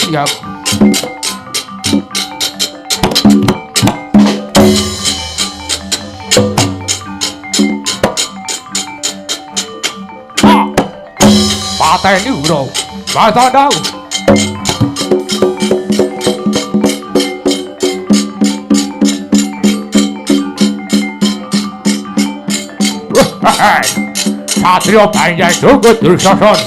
siap. Pateni ura, Batandau. Satrio Banjar Jogo Dursason.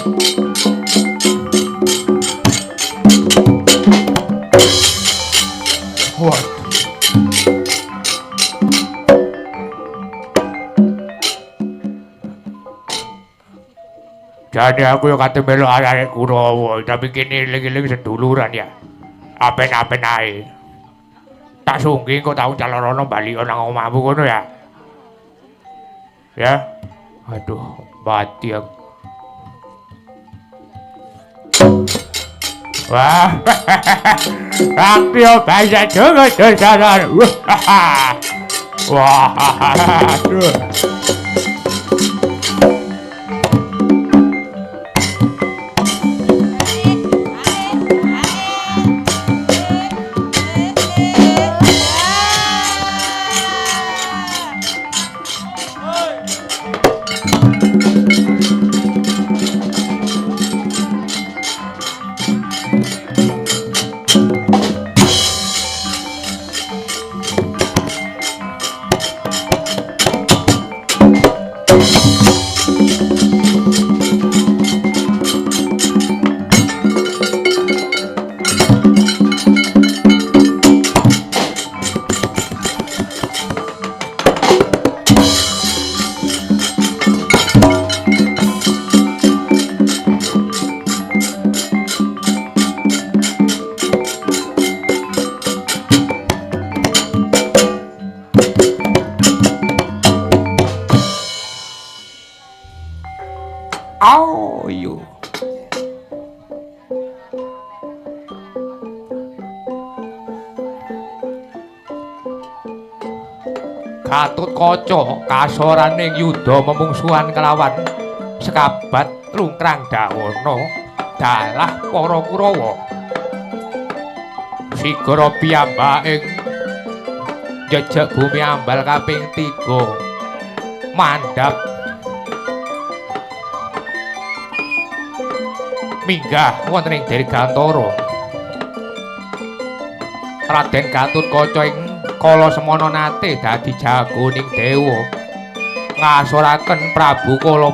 Waduh. Jadi aku yang kata melu arek Kurawa, tapi kini lagi-lagi seduluran ya. Apen-apen ae. Tak sungking kok tau calon balik nang omahmu kono ya. Ya. Aduh, mati aku. Wah. Satrio Banjar Jogo Dursason. Wah. Aduh. Ayo. Gatotkaca kasoraning yuda memungsuhan kelawan sekabat Lungkrang Dawana dalah para Kurawa. Sigara piyambaking jejeg bumi ambal kaping 3 mandhap minggah wonten ing Dirgantara. Raden Gatotkaca ing kala semana nate dadi jagoning dewa ngasoraken Prabu Kala